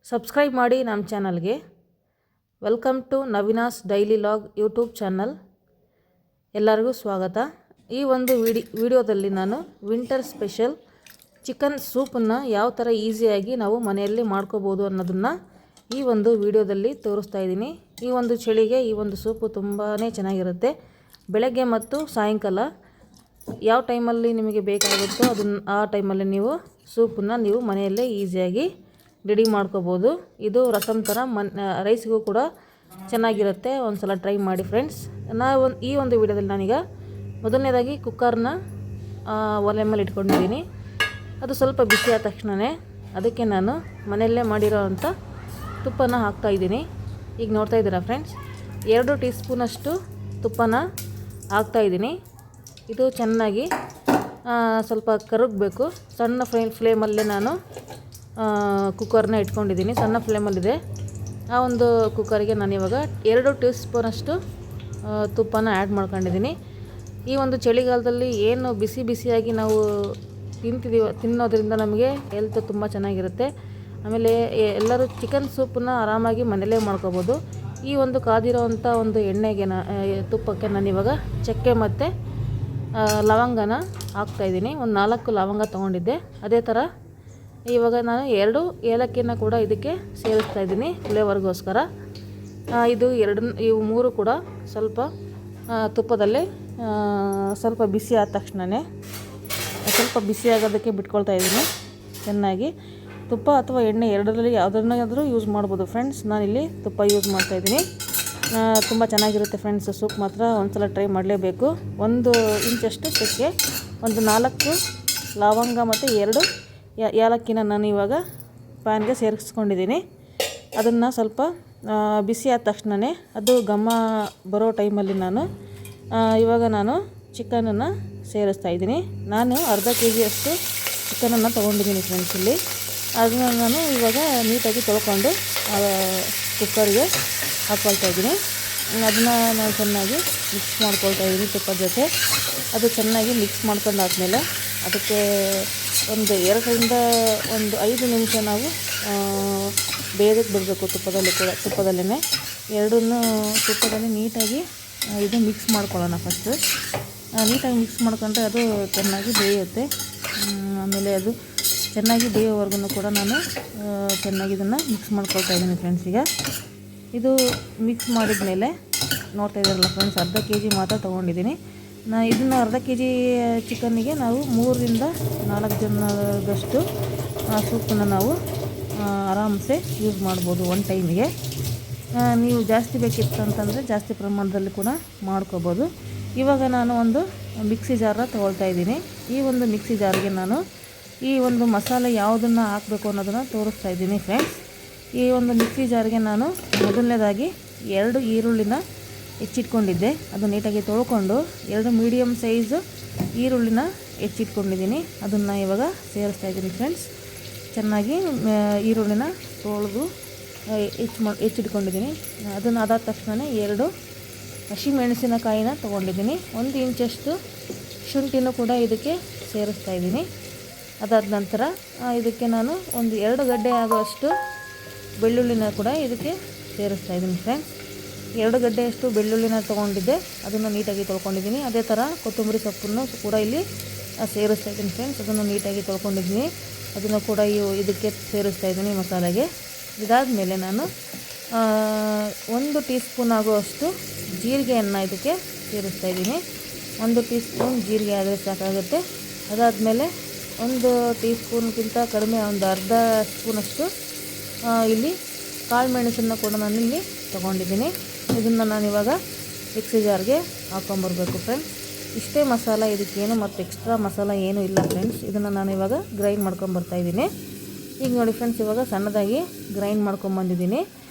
Subscribe ಮಾಡಿ ನಮ್ಮ ಚಾನಲ್ಗೆ. Welcome to Naveena's daily vlog YouTube channel. ಎಲ್ಲರಿಗೂ ಸ್ವಾಗತ. ಈ ಒಂದು ವಿಡಿಯೋದಲ್ಲಿ ನಾನು ವಿಂಟರ್ ಸ್ಪೆಷಲ್ ಚಿಕನ್ ಸೂಪನ್ನು ಯಾವ ಥರ ಈಸಿಯಾಗಿ ನಾವು ಮನೆಯಲ್ಲಿ ಮಾಡ್ಕೋಬೋದು ಅನ್ನೋದನ್ನು ಈ ಒಂದು ವಿಡಿಯೋದಲ್ಲಿ ತೋರಿಸ್ತಾ ಇದ್ದೀನಿ. ಈ ಒಂದು ಚಳಿಗೆ ಈ ಒಂದು ಸೂಪು ತುಂಬಾ ಚೆನ್ನಾಗಿರುತ್ತೆ. ಬೆಳಗ್ಗೆ ಮತ್ತು ಸಾಯಂಕಾಲ ಯಾವ ಟೈಮಲ್ಲಿ ನಿಮಗೆ ಬೇಕಾಗುತ್ತೋ ಆ ಟೈಮಲ್ಲಿ ನೀವು ಸೂಪನ್ನು ನೀವು ಮನೆಯಲ್ಲೇ ಈಸಿಯಾಗಿ ರೆಡಿ ಮಾಡ್ಕೋಬೋದು. ಇದು ರಸಮ್ ಥರ ರೈಸ್ಗೂ ಕೂಡ ಚೆನ್ನಾಗಿರುತ್ತೆ. ಒಂದು ಸಲ ಟ್ರೈ ಮಾಡಿ ಫ್ರೆಂಡ್ಸ್. ಈ ಒಂದು ವಿಡಿಯೋದಲ್ಲಿ ನಾನೀಗ ಮೊದಲನೇದಾಗಿ ಕುಕ್ಕರ್ನ ಒಲೆ ಮೇಲೆ ಇಟ್ಕೊಂಡಿದ್ದೀನಿ. ಅದು ಸ್ವಲ್ಪ ಬಿಸಿ ಆದ ತಕ್ಷಣವೇ ಅದಕ್ಕೆ ನಾನು ಮನೆಯಲ್ಲೇ ಮಾಡಿರೋ ಅಂಥ ತುಪ್ಪನ ಹಾಕ್ತಾಯಿದ್ದೀನಿ. ಈಗ ನೋಡ್ತಾ ಇದ್ದೀರಾ ಫ್ರೆಂಡ್ಸ್, 2 ಟೀ ಸ್ಪೂನಷ್ಟು ತುಪ್ಪನ ಹಾಕ್ತಾಯಿದ್ದೀನಿ. ಇದು ಚೆನ್ನಾಗಿ ಸ್ವಲ್ಪ ಕರಗಬೇಕು. ಸಣ್ಣ ಫ್ಲೇಮಲ್ಲೇ ನಾನು ಕುಕ್ಕರ್ನ ಇಟ್ಕೊಂಡಿದ್ದೀನಿ. ಸಣ್ಣ ಫ್ಲೇಮಲ್ಲಿದೆ. ಆ ಒಂದು ಕುಕ್ಕರಿಗೆ ನಾನಿವಾಗ 2 ಟೀ ಸ್ಪೂನಷ್ಟು ತುಪ್ಪನ ಆ್ಯಡ್ ಮಾಡ್ಕೊಂಡಿದ್ದೀನಿ. ಈ ಒಂದು ಚಳಿಗಾಲದಲ್ಲಿ ಏನು ಬಿಸಿಯಾಗಿ ನಾವು ತಿನ್ನೋದ್ರಿಂದ ನಮಗೆ ಹೆಲ್ತ್ ತುಂಬ ಚೆನ್ನಾಗಿರುತ್ತೆ. ಆಮೇಲೆ ಎಲ್ಲರೂ ಚಿಕನ್ ಸೂಪನ್ನ ಆರಾಮಾಗಿ ಮನೆಯಲ್ಲೇ ಮಾಡ್ಕೋಬೋದು. ಈ ಒಂದು ಕಾದಿರೋವಂಥ ಒಂದು ಎಣ್ಣೆಗೆ ತುಪ್ಪಕ್ಕೆ ನಾನಿವಾಗ ಚಕ್ಕೆ ಮತ್ತು ಲವಂಗನ ಹಾಕ್ತಾಯಿದ್ದೀನಿ. ಒಂದು 4 ಲವಂಗ ತೊಗೊಂಡಿದ್ದೆ. ಅದೇ ಥರ ಇವಾಗ ನಾನು 2 ಏಲಕ್ಕಿನ ಕೂಡ ಇದಕ್ಕೆ ಸೇರಿಸ್ತಾ ಇದ್ದೀನಿ ಫ್ಲೇವರ್ಗೋಸ್ಕರ. ಇವು 3 ಕೂಡ ಸ್ವಲ್ಪ ತುಪ್ಪದಲ್ಲೇ ಸ್ವಲ್ಪ ಬಿಸಿ ಆದ ತಕ್ಷಣವೇ ಸ್ವಲ್ಪ ಬಿಸಿ ಆಗೋದಕ್ಕೆ ಬಿಟ್ಕೊಳ್ತಾ ಇದ್ದೀನಿ. ಚೆನ್ನಾಗಿ ತುಪ್ಪ ಅಥವಾ ಎಣ್ಣೆ ಎರಡರಲ್ಲಿ ಯಾವುದನ್ನಾದರೂ ಯೂಸ್ ಮಾಡ್ಬೋದು ಫ್ರೆಂಡ್ಸ್. ನಾನಿಲ್ಲಿ ತುಪ್ಪ ಯೂಸ್ ಮಾಡ್ತಾಯಿದ್ದೀನಿ. ತುಂಬ ಚೆನ್ನಾಗಿರುತ್ತೆ ಫ್ರೆಂಡ್ಸ್. ಸೂಪ್ ಮಾತ್ರ ಒಂದು ಸಲ ಟ್ರೈ ಮಾಡಲೇಬೇಕು. 1 ಇಂಚಷ್ಟು ಚಕ್ಕೆ, ಒಂದು 4 ಲವಂಗ ಮತ್ತು 2 ಏಲಕ್ಕಿನ ನಾನು ಇವಾಗ ಪ್ಯಾನ್ಗೆ ಸೇರಿಸ್ಕೊಂಡಿದ್ದೀನಿ. ಅದನ್ನು ಸ್ವಲ್ಪ ಬಿಸಿ ಆದ ತಕ್ಷಣವೇ ಅದು ಘಮ ಬರೋ ಟೈಮಲ್ಲಿ ಇವಾಗ ನಾನು ಚಿಕನನ್ನು ಸೇರಿಸ್ತಾ ಇದ್ದೀನಿ. ನಾನು ಅರ್ಧ ಕೆಜಿಯಷ್ಟು ಚಿಕನನ್ನು ತೊಗೊಂಡಿದ್ದೀನಿ ಫ್ರೆಂಡ್ಸ್. ಇಲ್ಲಿ ಅದನ್ನು ನಾನು ಇವಾಗ ನೀಟಾಗಿ ತೊಳ್ಕೊಂಡು ಕುಕ್ಕರ್ಗೆ ಹಾಕ್ಕೊಳ್ತಾ ಇದ್ದೀನಿ. ಅದನ್ನು ನಾನು ಚೆನ್ನಾಗಿ ಮಿಕ್ಸ್ ಮಾಡ್ಕೊಳ್ತಾ ಇದ್ದೀನಿ ತುಪ್ಪದ ಜೊತೆ. ಅದು ಚೆನ್ನಾಗಿ ಮಿಕ್ಸ್ ಮಾಡ್ಕೊಂಡಾದ್ಮೇಲೆ ಅದಕ್ಕೆ ಒಂದು 2ರಿಂದ 5 ನಿಮಿಷ ನಾವು ಬೇಯೋದಕ್ಕೆ ಬಿಡಬೇಕು. ತುಪ್ಪದಲ್ಲೇ ಎರಡನ್ನೂ ತುಪ್ಪದಲ್ಲಿ ನೀಟಾಗಿ ಇದು ಮಿಕ್ಸ್ ಮಾಡ್ಕೊಳ್ಳೋಣ. ಫಸ್ಟು ನೀಟಾಗಿ ಮಿಕ್ಸ್ ಮಾಡ್ಕೊಂಡ್ರೆ ಅದು ಚೆನ್ನಾಗಿ ಬೇಯುತ್ತೆ. ಆಮೇಲೆ ಅದು ಚೆನ್ನಾಗಿ ಬೇಯೋವರೆಗೂ ಕೂಡ ನಾನು ಚೆನ್ನಾಗಿ ಇದನ್ನು ಮಿಕ್ಸ್ ಮಾಡ್ಕೊಳ್ತಾ ಇದ್ದೀನಿ ಫ್ರೆಂಡ್ಸ್. ಈಗ ಇದು ಮಿಕ್ಸ್ ಮಾಡಿದ ಮೇಲೆ ನೋಡ್ತಾ ಇದ್ದಾರಲ್ಲ ಫ್ರೆಂಡ್ಸ್, ಅರ್ಧ ಕೆಜಿ ಮಾತ್ರ ತೊಗೊಂಡಿದ್ದೀನಿ. ಇದನ್ನು ಅರ್ಧ ಕೆಜಿ ಚಿಕನ್ನಿಗೆ ನಾವು 3ರಿಂದ 4 ಜನದಷ್ಟು ಸೂಪನ್ನು ನಾವು ಆರಾಮ್ಸೆ ಯೂಸ್ ಮಾಡ್ಬೋದು ಒಂದು ಟೈಮಿಗೆ. ನೀವು ಜಾಸ್ತಿ ಬೇಕಿತ್ತು ಅಂತಂದರೆ ಜಾಸ್ತಿ ಪ್ರಮಾಣದಲ್ಲಿ ಕೂಡ ಮಾಡ್ಕೋಬೋದು. ಇವಾಗ ನಾನು ಒಂದು ಮಿಕ್ಸಿ ಜಾರನ್ನ ತೊಗೊಳ್ತಾ ಇದ್ದೀನಿ. ಈ ಒಂದು ಮಿಕ್ಸಿ ಜಾರಿಗೆ ನಾನು ಈ ಒಂದು ಮಸಾಲೆ ಯಾವುದನ್ನು ಹಾಕಬೇಕು ಅನ್ನೋದನ್ನು ತೋರಿಸ್ತಾ ಇದ್ದೀನಿ ಫ್ರೆಂಡ್ಸ್. ಈ ಒಂದು ಮಿಕ್ಸಿ ಜಾರಿಗೆ ನಾನು ಮೊದಲನೇದಾಗಿ 2 ಈರುಳ್ಳಿನ ಹೆಚ್ಚಿಟ್ಕೊಂಡಿದ್ದೆ. ಅದು ನೀಟಾಗಿ ತೊಳ್ಕೊಂಡು 2 ಮೀಡಿಯಮ್ ಸೈಜ್ ಈರುಳ್ಳಿನ ಹೆಚ್ಚಿಟ್ಕೊಂಡಿದ್ದೀನಿ. ಅದನ್ನು ಇವಾಗ ಸೇರಿಸ್ತಾ ಇದ್ದೀನಿ ಫ್ರೆಂಡ್ಸ್. ಚೆನ್ನಾಗಿ ಈರುಳ್ಳಿನ ತೊಳೆದು ಹೆಚ್ಚಿಟ್ಕೊಂಡಿದ್ದೀನಿ. ಅದನ್ನು ಅದಾದ ತಕ್ಷಣ 2 ಹಸಿಮೆಣಸಿನಕಾಯಿನ ತೊಗೊಂಡಿದ್ದೀನಿ. 1 ಇಂಚಷ್ಟು ಶುಂಠಿನೂ ಕೂಡ ಇದಕ್ಕೆ ಸೇರಿಸ್ತಾ ಇದ್ದೀನಿ. ಅದಾದ ನಂತರ ಇದಕ್ಕೆ ನಾನು ಒಂದು 2 ಗಡ್ಡೆ ಆಗುವಷ್ಟು ಬೆಳ್ಳುಳ್ಳಿನ ಕೂಡ ಇದಕ್ಕೆ ಸೇರಿಸ್ತಾ ಇದ್ದೀನಿ ಫ್ರೆಂಡ್ಸ್. 2 ಗಡ್ಡೆಯಷ್ಟು ಬೆಳ್ಳುಳ್ಳಿನ ತೊಗೊಂಡಿದ್ದೆ. ಅದನ್ನು ನೀಟಾಗಿ ತೊಳ್ಕೊಂಡಿದ್ದೀನಿ. ಅದೇ ಥರ ಕೊತ್ತಂಬರಿ ಸೊಪ್ಪನ್ನು ಕೂಡ ಇಲ್ಲಿ ಸೇರಿಸ್ತಾ ಇದ್ದೀನಿ ಫ್ರೆಂಡ್ಸ್. ಅದನ್ನು ನೀಟಾಗಿ ತೊಳ್ಕೊಂಡಿದ್ದೀನಿ. ಅದನ್ನು ಕೂಡ ಇದಕ್ಕೆ ಸೇರಿಸ್ತಾ ಇದ್ದೀನಿ ಮಸಾಲೆಗೆ. ಇದಾದಮೇಲೆ ನಾನು 1 ಟೀ ಸ್ಪೂನ್ ಆಗುವಷ್ಟು ಜೀರಿಗೆಯನ್ನು ಇದಕ್ಕೆ ಸೇರಿಸ್ತಾ ಇದ್ದೀನಿ. 1 ಟೀ ಸ್ಪೂನ್ ಜೀರಿಗೆ ಆದರೆ ಸಾಕಾಗುತ್ತೆ. ಅದಾದಮೇಲೆ 1 ಟೀ ಸ್ಪೂನ್ಗಿಂತ ಕಡಿಮೆ ಒಂದು ಅರ್ಧ ಸ್ಪೂನಷ್ಟು ಇಲ್ಲಿ ಕಾಳು ಮೆಣಸನ್ನು ಕೂಡ ನಾನಿಲ್ಲಿ ತೊಗೊಂಡಿದ್ದೀನಿ. ಇದನ್ನು ನಾನಿವಾಗ ಮಿಕ್ಸಿ ಜಾರ್ಗೆ ಹಾಕ್ಕೊಂಬರ್ಬೇಕು ಫ್ರೆಂಡ್ಸ್. ಇಷ್ಟೇ ಮಸಾಲ, ಇದಕ್ಕೇನು ಮತ್ತು ಎಕ್ಸ್ಟ್ರಾ ಮಸಾಲ ಏನೂ ಇಲ್ಲ ಫ್ರೆಂಡ್ಸ್. ಇದನ್ನು ನಾನು ಇವಾಗ ಗ್ರೈಂಡ್ ಮಾಡ್ಕೊಂಬರ್ತಾಯಿದ್ದೀನಿ. ಈಗ ನೋಡಿ ಫ್ರೆಂಡ್ಸ್, ಇವಾಗ ಸಣ್ಣದಾಗಿ ಗ್ರೈಂಡ್ ಮಾಡ್ಕೊಂಬಂದಿದ್ದೀನಿ.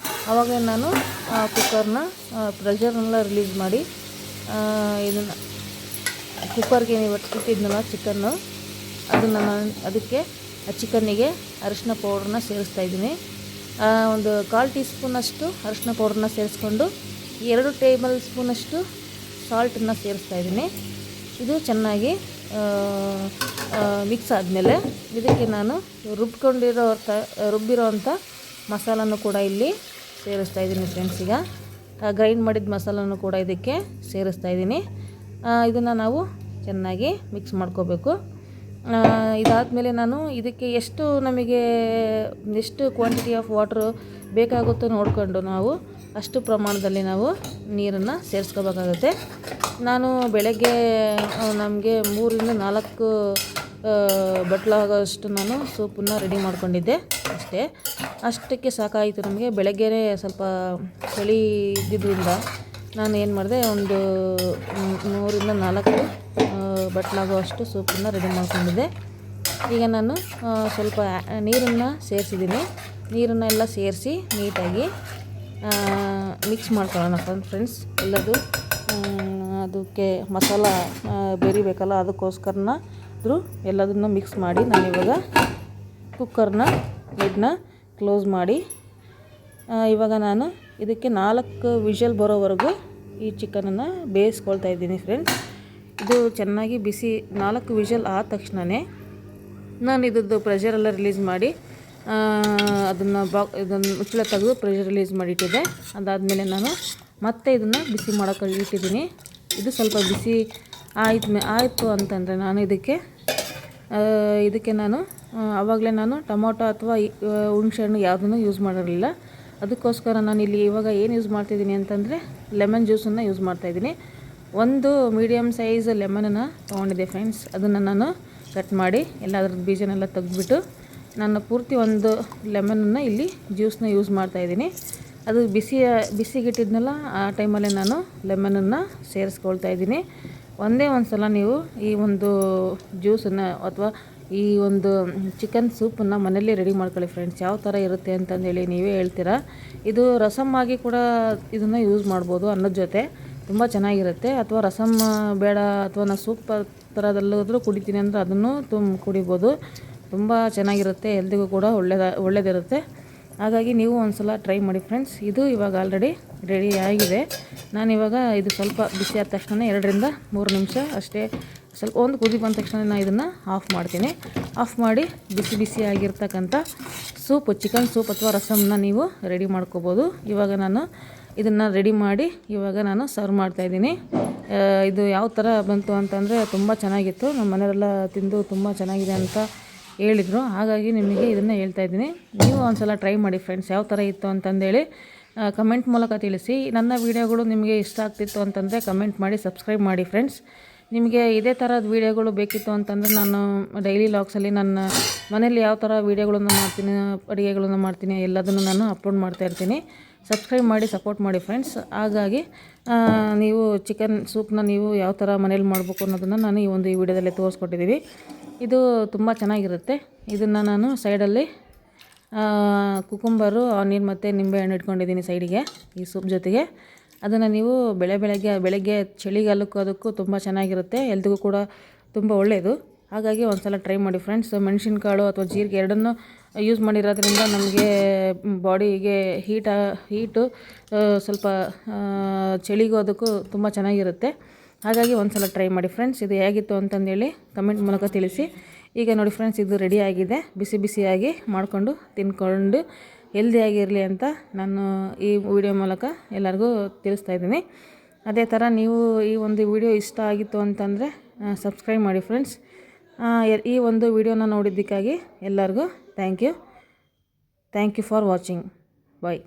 ಆವಾಗ ನಾನು ಕುಕ್ಕರ್ನ ಪ್ರೆಷರ್ನೆಲ್ಲ ರಿಲೀಸ್ ಮಾಡಿ ಇದನ್ನು ಕುಕ್ಕರ್ಗೆ ಇಟ್ಟಿದ್ನಲ್ಲ ಚಿಕನ್ನು, ಅದನ್ನು ನಾನು ಅದಕ್ಕೆ ಚಿಕನ್ನಿಗೆ ಅರಿಶಿನ ಪೌಡ್ರನ್ನ ಸೇರಿಸ್ತಾಯಿದ್ದೀನಿ. ಒಂದು 1/4 ಟೀ ಸ್ಪೂನಷ್ಟು ಅರಿಶಿನ ಪೌಡ್ರನ್ನ ಸೇರಿಸ್ಕೊಂಡು 2 ಟೇಬಲ್ ಸ್ಪೂನಷ್ಟು ಸಾಲ್ಟನ್ನು ಸೇರಿಸ್ತಾಯಿದ್ದೀನಿ. ಇದು ಚೆನ್ನಾಗಿ ಮಿಕ್ಸ್ ಆದಮೇಲೆ ಇದಕ್ಕೆ ನಾನು ರುಬ್ಬಿರೋ ಅಂಥ ಮಸಾಲನೂ ಕೂಡ ಇಲ್ಲಿ ಸೇರಿಸ್ತಾ ಇದ್ದೀನಿ ಫ್ರೆಂಡ್ಸ್. ಈಗ ಗ್ರೈಂಡ್ ಮಾಡಿದ ಮಸಾಲನೂ ಕೂಡ ಇದಕ್ಕೆ ಸೇರಿಸ್ತಾ ಇದ್ದೀನಿ. ಇದನ್ನು ನಾವು ಚೆನ್ನಾಗಿ ಮಿಕ್ಸ್ ಮಾಡ್ಕೋಬೇಕು. ಇದಾದಮೇಲೆ ನಾನು ಇದಕ್ಕೆ ಎಷ್ಟು ಕ್ವಾಂಟಿಟಿ ಆಫ್ ವಾಟ್ರು ಬೇಕಾಗುತ್ತೋ ನೋಡಿಕೊಂಡು ನಾವು ಅಷ್ಟು ಪ್ರಮಾಣದಲ್ಲಿ ನಾವು ನೀರನ್ನು ಸೇರಿಸ್ಕೋಬೇಕಾಗುತ್ತೆ. ನಾನು ಬೆಳಗ್ಗೆ ನಮಗೆ 3ರಿಂದ 4 ಬಟ್ಲಾಗೋಷ್ಟು ನಾನು ಸೂಪನ್ನು ರೆಡಿ ಮಾಡ್ಕೊಂಡಿದ್ದೆ ಅಷ್ಟಕ್ಕೆ ಸಾಕಾಯಿತು ನಮಗೆ. ಬೆಳಗ್ಗೆನೇ ಸ್ವಲ್ಪ ಚಳಿ ಇದ್ದಿದ್ದರಿಂದ ನಾನು ಏನು ಮಾಡಿದೆ, ಒಂದು 3ರಿಂದ 4 ಬಟ್ಲಾಗುವಷ್ಟು ಸೂಪನ್ನು ರೆಡಿ ಮಾಡ್ಕೊಂಡಿದ್ದೆ. ಈಗ ನಾನು ಸ್ವಲ್ಪ ನೀರನ್ನು ಸೇರಿಸಿದ್ದೀನಿ. ನೀರನ್ನೆಲ್ಲ ಸೇರಿಸಿ ನೀಟಾಗಿ ಮಿಕ್ಸ್ ಮಾಡ್ಕೊಳ್ಳೋಣ ಫ್ರೆಂಡ್ಸ್. ಎಲ್ಲದು ಅದಕ್ಕೆ ಮಸಾಲ ಬೆರಿಬೇಕಲ್ಲ, ಅದಕ್ಕೋಸ್ಕರನಾದರೂ ಎಲ್ಲದನ್ನು ಮಿಕ್ಸ್ ಮಾಡಿ ನಾನಿವಾಗ ಕುಕ್ಕರ್ನ ಲಿಡ್ನ ಕ್ಲೋಸ್ ಮಾಡಿ ಇವಾಗ ನಾನು ಇದಕ್ಕೆ 4 ವಿಷಲ್ ಬರೋವರೆಗೂ ಈ ಚಿಕನನ್ನು ಬೇಯಿಸ್ಕೊಳ್ತಾ ಇದ್ದೀನಿ ಫ್ರೆಂಡ್ಸ್. ಇದು ಚೆನ್ನಾಗಿ ಬಿಸಿ 4 ವಿಷಲ್ ಆದ ತಕ್ಷಣವೇ ನಾನು ಇದ್ರದ್ದು ಪ್ರೆಷರೆಲ್ಲ ರಿಲೀಸ್ ಮಾಡಿ ಇದನ್ನು ಮುಚ್ಚಳ ತೆಗೆದು ಪ್ರೆಷರ್ ರಿಲೀಸ್ ಮಾಡಿ ಇಟ್ಟಿದ್ದೆ. ಅದಾದಮೇಲೆ ನಾನು ಮತ್ತೆ ಇದನ್ನು ಬಿಸಿ ಮಾಡೋಕ್ಕೆ ಇಟ್ಟಿದ್ದೀನಿ. ಇದು ಸ್ವಲ್ಪ ಬಿಸಿ ಆಯಿತು ಅಂತಂದರೆ ನಾನು ಇದಕ್ಕೆ ನಾನು ಆವಾಗಲೇ ನಾನು ಟೊಮೊಟೊ ಅಥವಾ ಹುಣಸೆಹಣ್ಣು ಯಾವುದನ್ನು ಯೂಸ್ ಮಾಡಿರಲಿಲ್ಲ. ಅದಕ್ಕೋಸ್ಕರ ನಾನು ಇಲ್ಲಿ ಇವಾಗ ಏನು ಯೂಸ್ ಮಾಡ್ತಾಯಿದ್ದೀನಿ ಅಂತಂದರೆ ಲೆಮನ್ ಜ್ಯೂಸನ್ನು ಯೂಸ್ ಮಾಡ್ತಾಯಿದ್ದೀನಿ. ಒಂದು ಮೀಡಿಯಮ್ ಸೈಜ್ ಲೆಮನನ್ನು ತೊಗೊಂಡಿದ್ದೆ ಫ್ರೆಂಡ್ಸ್. ಅದನ್ನು ನಾನು ಕಟ್ ಮಾಡಿ ಎಲ್ಲ ಅದ್ರದ್ದು ಬೀಜನೆಲ್ಲ ತೆಗೆದುಬಿಟ್ಟು ನಾನು ಪೂರ್ತಿ ಒಂದು ಲೆಮನನ್ನು ಇಲ್ಲಿ ಜ್ಯೂಸನ್ನ ಯೂಸ್ ಮಾಡ್ತಾಯಿದ್ದೀನಿ. ಅದು ಬಿಸಿಗಿಟ್ಟಿದ್ನಲ್ಲ, ಆ ಟೈಮಲ್ಲೇ ನಾನು ಲೆಮನನ್ನು ಸೇರಿಸ್ಕೊಳ್ತಾ ಇದ್ದೀನಿ. ಒಂದೇ ಒಂದು ಸಲ ನೀವು ಈ ಒಂದು ಜ್ಯೂಸನ್ನು ಅಥವಾ ಈ ಒಂದು ಚಿಕನ್ ಸೂಪನ್ನು ಮನೆಯಲ್ಲೇ ರೆಡಿ ಮಾಡ್ಕೊಳ್ಳಿ ಫ್ರೆಂಡ್ಸ್. ಯಾವ ಥರ ಇರುತ್ತೆ ಅಂತಂದೇಳಿ ನೀವೇ ಹೇಳ್ತೀರಾ. ಇದು ರಸಮ್ ಆಗಿ ಕೂಡ ಇದನ್ನು ಯೂಸ್ ಮಾಡ್ಬೋದು ಅನ್ನೋದ ಜೊತೆ, ತುಂಬ ಚೆನ್ನಾಗಿರುತ್ತೆ. ಅಥವಾ ರಸಮ್ ಬೇಡ ಅಥವಾ ನಾನು ಸೂಪ್ ಥರದಲ್ಲಾದರೂ ಕುಡಿತೀನಿ ಅಂದರೆ ಅದನ್ನು ಕುಡಿಬೋದು. ತುಂಬ ಚೆನ್ನಾಗಿರುತ್ತೆ, ಹೆಲ್ದಿಗೂ ಕೂಡ ಒಳ್ಳೆಯದಿರುತ್ತೆ. ಹಾಗಾಗಿ ನೀವು ಒಂದು ಸಲ ಟ್ರೈ ಮಾಡಿ ಫ್ರೆಂಡ್ಸ್. ಇದು ಇವಾಗ ಆಲ್ರೆಡಿ ರೆಡಿ ಆಗಿದೆ. ನಾನಿವಾಗ ಇದು ಸ್ವಲ್ಪ ಬಿಸಿ ಆದ ತಕ್ಷಣ 2ರಿಂದ 3 ನಿಮಿಷ ಅಷ್ಟೇ, ಸ್ವಲ್ಪ ಒಂದು ಕುದಿ ಬಂದ ತಕ್ಷಣ ನಾನು ಇದನ್ನು ಆಫ್ ಮಾಡ್ತೀನಿ. ಆಫ್ ಮಾಡಿ ಬಿಸಿ ಆಗಿರ್ತಕ್ಕಂಥ ಸೂಪು, ಚಿಕನ್ ಸೂಪ್ ಅಥವಾ ರಸಮ್ನ ನೀವು ರೆಡಿ ಮಾಡ್ಕೋಬೋದು. ಇವಾಗ ನಾನು ಇದನ್ನು ರೆಡಿ ಮಾಡಿ ಇವಾಗ ನಾನು ಸರ್ವ್ ಮಾಡ್ತಾಯಿದ್ದೀನಿ. ಇದು ಯಾವ ಥರ ಬಂತು ಅಂತಂದರೆ ತುಂಬ ಚೆನ್ನಾಗಿತ್ತು. ನಮ್ಮ ಮನೆಯವರೆಲ್ಲ ತಿಂದು ತುಂಬ ಚೆನ್ನಾಗಿದೆ ಅಂತ ಹೇಳಿದರು. ಹಾಗಾಗಿ ನಿಮಗೆ ಇದನ್ನು ಹೇಳ್ತಾಯಿದ್ದೀನಿ. ನೀವು ಒಂದು ಸಲ ಟ್ರೈ ಮಾಡಿ ಫ್ರೆಂಡ್ಸ್, ಯಾವ ಥರ ಇತ್ತು ಅಂತಂದೇಳಿ ಕಮೆಂಟ್ ಮೂಲಕ ತಿಳಿಸಿ. ನನ್ನ ವೀಡಿಯೋಗಳು ನಿಮಗೆ ಇಷ್ಟ ಆಗ್ತಿತ್ತು ಅಂತಂದರೆ ಕಮೆಂಟ್ ಮಾಡಿ, ಸಬ್ಸ್ಕ್ರೈಬ್ ಮಾಡಿ ಫ್ರೆಂಡ್ಸ್. ನಿಮಗೆ ಇದೇ ಥರದ ವೀಡಿಯೋಗಳು ಬೇಕಿತ್ತು ಅಂತಂದರೆ ನಾನು ಡೈಲಿ ಲಾಗ್ಸಲ್ಲಿ ನನ್ನ ಮನೇಲಿ ಯಾವ ಥರ ವೀಡಿಯೋಗಳನ್ನು ಮಾಡ್ತೀನಿ, ಅಡುಗೆಗಳನ್ನು ಮಾಡ್ತೀನಿ, ಎಲ್ಲದನ್ನು ನಾನು ಅಪ್ಲೋಡ್ ಮಾಡ್ತಾಯಿರ್ತೀನಿ. ಸಬ್ಸ್ಕ್ರೈಬ್ ಮಾಡಿ ಸಪೋರ್ಟ್ ಮಾಡಿ ಫ್ರೆಂಡ್ಸ್. ಹಾಗಾಗಿ ನೀವು ಚಿಕನ್ ಸೂಪ್ನ ನೀವು ಯಾವ ಥರ ಮನೇಲಿ ಮಾಡಬೇಕು ಅನ್ನೋದನ್ನು ನಾನು ಈ ವಿಡಿಯೋದಲ್ಲಿ ತೋರಿಸ್ಕೊಟ್ಟಿದ್ದೀವಿ. ಇದು ತುಂಬ ಚೆನ್ನಾಗಿರುತ್ತೆ. ಇದನ್ನು ನಾನು ಸೈಡಲ್ಲಿ ಕುಕುಂಬರು, ಆನಿಯನ್ ಮತ್ತು ನಿಂಬೆಹಣ್ಣು ಇಟ್ಕೊಂಡಿದ್ದೀನಿ ಸೈಡಿಗೆ ಈ ಸೂಪ್ ಜೊತೆಗೆ. ಅದನ್ನು ನೀವು ಬೆಳಗ್ಗೆ ಚಳಿಗಾಲಕ್ಕೂ ಅದಕ್ಕೂ ತುಂಬ ಚೆನ್ನಾಗಿರುತ್ತೆ, ಹೆಲ್ತ್ಗೂ ಕೂಡ ತುಂಬ ಒಳ್ಳೆಯದು. ಹಾಗಾಗಿ ಒಂದು ಸಲ ಟ್ರೈ ಮಾಡಿ ಫ್ರೆಂಡ್ಸ್. ಮೆಣಸಿನಕಾಳು ಅಥವಾ ಜೀರಿಗೆ ಎರಡನ್ನೂ ಯೂಸ್ ಮಾಡಿರೋದ್ರಿಂದ ನಮಗೆ ಬಾಡಿಗೆ ಹೀಟು ಸ್ವಲ್ಪ ಚಳಿಗೂ ಅದಕ್ಕೂ ತುಂಬ ಚೆನ್ನಾಗಿರುತ್ತೆ. ಹಾಗಾಗಿ ಒಂದು ಸಲ ಟ್ರೈ ಮಾಡಿ ಫ್ರೆಂಡ್ಸ್. ಇದು ಹೇಗಿತ್ತು ಅಂತಂದೇಳಿ ಕಮೆಂಟ್ ಮೂಲಕ ತಿಳಿಸಿ. ಈಗ ನೋಡಿ ಫ್ರೆಂಡ್ಸ್, ಇದು ರೆಡಿಯಾಗಿದೆ. ಬಿಸಿಯಾಗಿ ಮಾಡಿಕೊಂಡು ತಿಂದ್ಕೊಂಡು ಹೆಲ್ದಿಯಾಗಿರಲಿ ಅಂತ ನಾನು ಈ ವಿಡಿಯೋ ಮೂಲಕ ಎಲ್ಲರಿಗೂ ತಿಳಿಸ್ತಾಯಿದ್ದೀನಿ. ಅದೇ ಥರ ನೀವು ಈ ಒಂದು ವಿಡಿಯೋ ಇಷ್ಟ ಆಗಿತ್ತು ಅಂತಂದರೆ ಸಬ್ಸ್ಕ್ರೈಬ್ ಮಾಡಿ ಫ್ರೆಂಡ್ಸ್. ಈ ಒಂದು ವಿಡಿಯೋನ ನೋಡಿದ್ದಕ್ಕಾಗಿ ಎಲ್ಲರಿಗೂ thank you for watching. Bye.